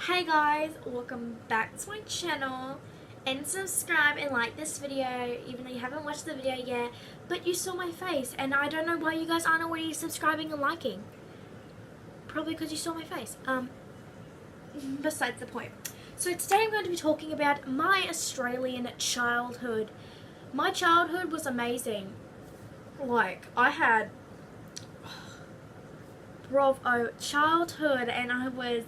Hey guys, welcome back to my channel, and subscribe and like this video even though you haven't watched the video yet, but you saw my face and I don't know why you guys aren't already subscribing and liking. Probably because you saw my face. Besides the point. So today I'm going to be talking about my Australian childhood. My childhood was amazing. Like, I had childhood, and I was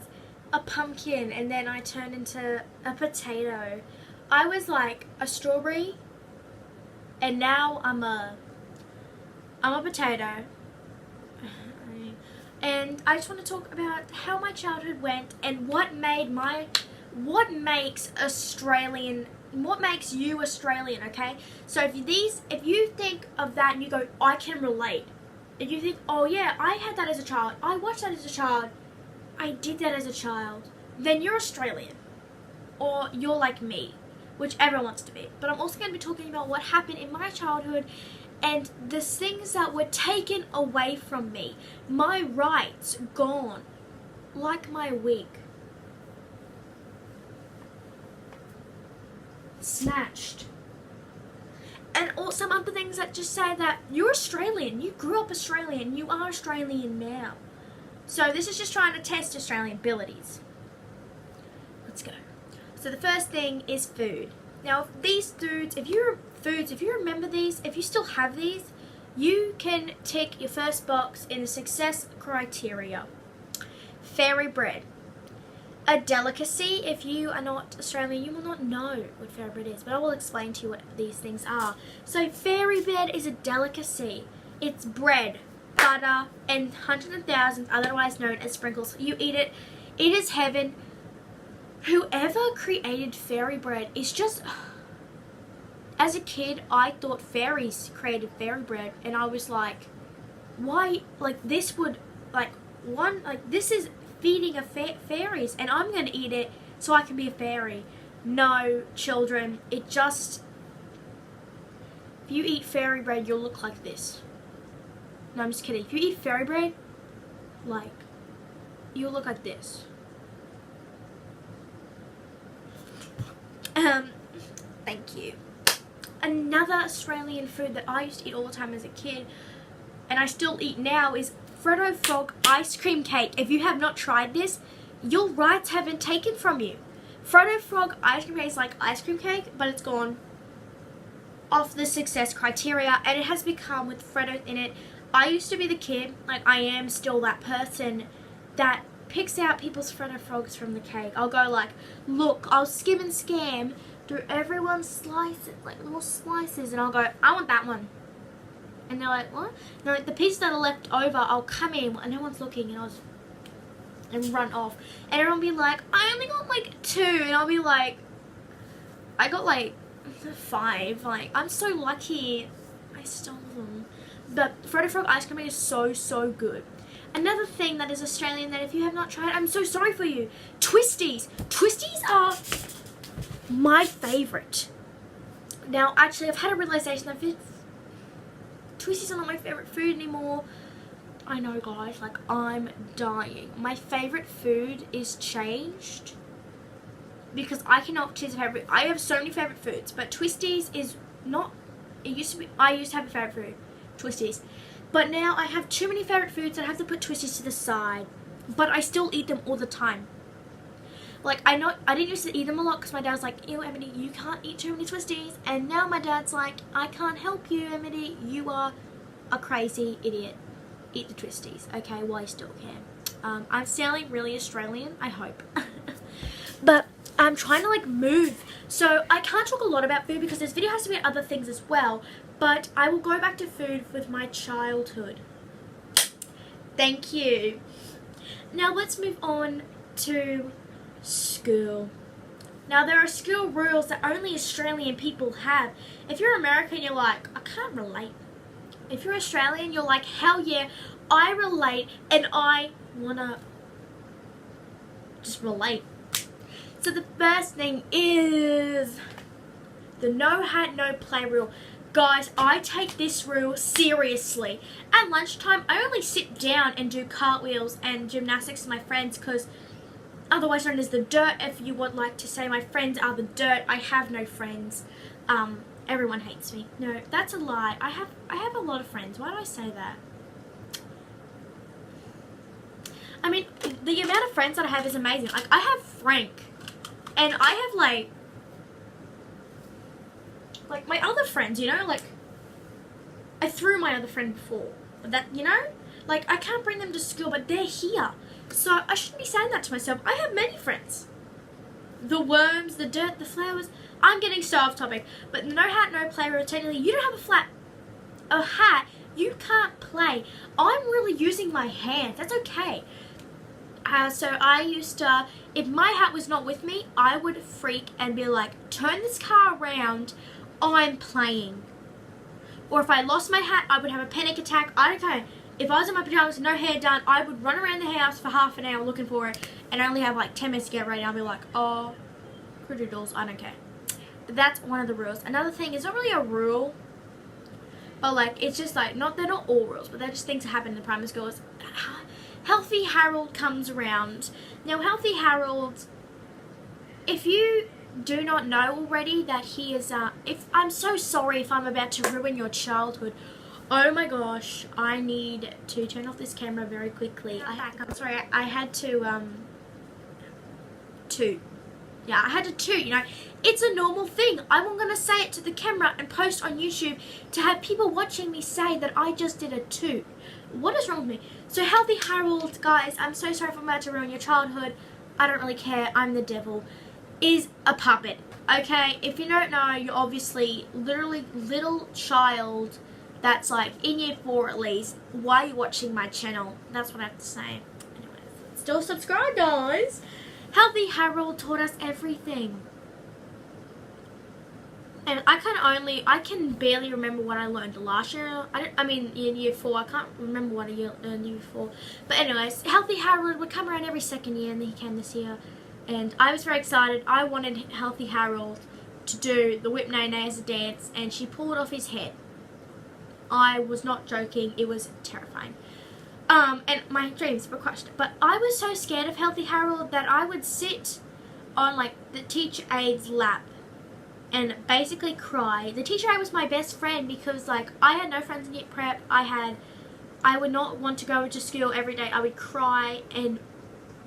a pumpkin, and then I turned into a potato. I was like a strawberry, and now I'm a potato. And I just want to talk about how my childhood went and what makes you Australian, okay? So if you think of that and you go, I can relate, and you think, oh yeah, I had that as a child, I watched that as a child, I did that as a child, then you're Australian. Or you're like me, which everyone wants to be. But I'm also going to be talking about what happened in my childhood and the things that were taken away from me. My rights gone. Like my wig. Snatched. And all some other things that just say that you're Australian. You grew up Australian. You are Australian now. So this is just trying to test Australian abilities. Let's go. So the first thing is food. Now if you remember these, if you still have these, you can tick your first box in the success criteria. Fairy bread. A delicacy. If you are not Australian, you will not know what fairy bread is, but I will explain to you what these things are. So fairy bread is a delicacy. It's bread, butter, and hundreds of thousands, otherwise known as sprinkles. You eat it, it is heaven. Whoever created fairy bread is just... As a kid, I thought fairies created fairy bread, and I was like, why? Like, this would, this is feeding a fairies, and I'm going to eat it so I can be a fairy. No, children, it just... If you eat fairy bread, you'll look like this. No, I'm just kidding. If you eat fairy bread, like, you'll look like this. Thank you. Another Australian food that I used to eat all the time as a kid, and I still eat now, is Freddo Frog ice cream cake. If you have not tried this, your rights have been taken from you. Freddo Frog ice cream cake is like ice cream cake, but it's gone off the success criteria, and it has become with Freddo in it. I used to be the kid, like I am still that person, that picks out people's Freddo Frogs from the cake. I'll go like, look, I'll skim and scam through everyone's slices, like little slices, and I'll go, I want that one. And they're like, what? No, the pieces that are left over, I'll come in and no one's looking, and run off. And everyone will be like, I only got like 2, and I'll be like, I got like 5. Like, I'm so lucky I stole them. But Freddo Frog ice cream is so, so good. Another thing that is Australian that if you have not tried, I'm so sorry for you. Twisties. Twisties are my favourite. Now, actually, I've had a realisation that Twisties are not my favourite food anymore. I know, guys, like, I'm dying. My favourite food is changed because I cannot choose a favourite. I have so many favourite foods, but Twisties is not... It used to be... I used to have a favourite food. Twisties. But now I have too many favourite foods that I have to put Twisties to the side. But I still eat them all the time. Like, I didn't used to eat them a lot because my dad was like, ew, Emily, you can't eat too many Twisties. And now my dad's like, I can't help you, Emily. You are a crazy idiot. Eat the Twisties, okay, while you still can. I'm sounding really Australian, I hope. But I'm trying to, like, move. So I can't talk a lot about food because this video has to be other things as well. But I will go back to food with my childhood. Thank you. Now let's move on to school. Now there are school rules that only Australian people have. If you're American, you're like, I can't relate. If you're Australian, you're like, hell yeah, I relate and I wanna just relate. So the first thing is the no hat, no play rule. Guys, I take this rule seriously. At lunchtime, I only sit down and do cartwheels and gymnastics with my friends because otherwise known as the dirt. If you would like to say my friends are the dirt, I have no friends. Everyone hates me. No, that's a lie. I have a lot of friends. Why do I say that? I mean, the amount of friends that I have is amazing. Like, I have Frank, and I have like my other friends, you know, like I threw my other friend before. That, you know, like I can't bring them to school, but they're here. So I shouldn't be saying that to myself. I have many friends. The worms, the dirt, the flowers. I'm getting so off topic. But no hat, no play. Technically, you don't have a hat. You can't play. I'm really using my hands. That's okay. So I used to, if my hat was not with me, I would freak and be like, turn this car around. I'm playing. Or if I lost my hat, I would have a panic attack. I don't care. If I was in my pajamas, no hair done, I would run around the house for half an hour looking for it, and I only have like 10 minutes to get ready. I'll be like, oh, doodles, I don't care. But that's one of the rules. Another thing, it's not really a rule, but like, it's just like, they're not all rules, but they're just things that happen in the primary schools. Healthy Harold comes around. Now, Healthy Harold, if you do not know already that he is, I'm so sorry if I'm about to ruin your childhood. Oh my gosh, I need to turn off this camera very quickly. I'm sorry, I had to, I had to toot, you know. It's a normal thing. I'm going to say it to the camera and post on YouTube to have people watching me say that I just did a toot. What is wrong with me? So Healthy Harold, guys, I'm so sorry if I'm about to ruin your childhood. I don't really care. I'm the devil. Is a puppet. Okay, if you don't know, you're obviously literally little child that's like in year 4 at least. Why are you watching my channel? That's what I have to say. Anyways, still subscribe, guys. Healthy Harold taught us everything. And I can barely remember what I learned last year. I mean, in year 4, I can't remember what I learned in year 4. But anyways, Healthy Harold would come around every second year, and then he came this year. And I was very excited. I wanted Healthy Harold to do the Whip Nay Nay as a dance, and she pulled off his head. I was not joking. It was terrifying. And my dreams were crushed. But I was so scared of Healthy Harold that I would sit on like the teacher aide's lap and basically cry. The teacher aide was my best friend because like I had no friends in year prep. I would not want to go to school every day. I would cry, and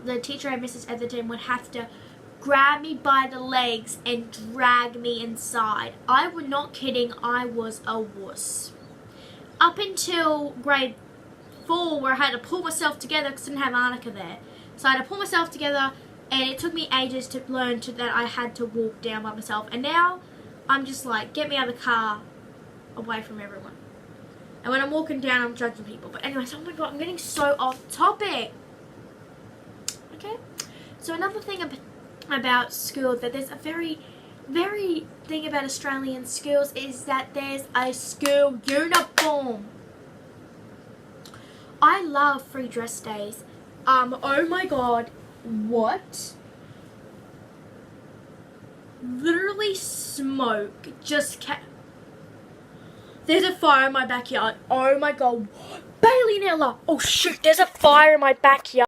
the teacher aide, Mrs. Etherton, would have to grab me by the legs and drag me inside. I was not kidding. I was a wuss. Up until grade 4, where I had to pull myself together because I didn't have Arnica there. So I had to pull myself together, and it took me ages to learn that I had to walk down by myself. And now I'm just like, get me out of the car, away from everyone. And when I'm walking down, I'm judging people. But anyways, oh my god, I'm getting so off topic. Okay? So another thing about school, that there's a very thing about Australian schools is that there's a school uniform. I love free dress days. Oh my god, what? Literally smoke just there's a fire in my backyard. Oh my god. Bailey and Ella. Oh shoot, there's a fire in my backyard.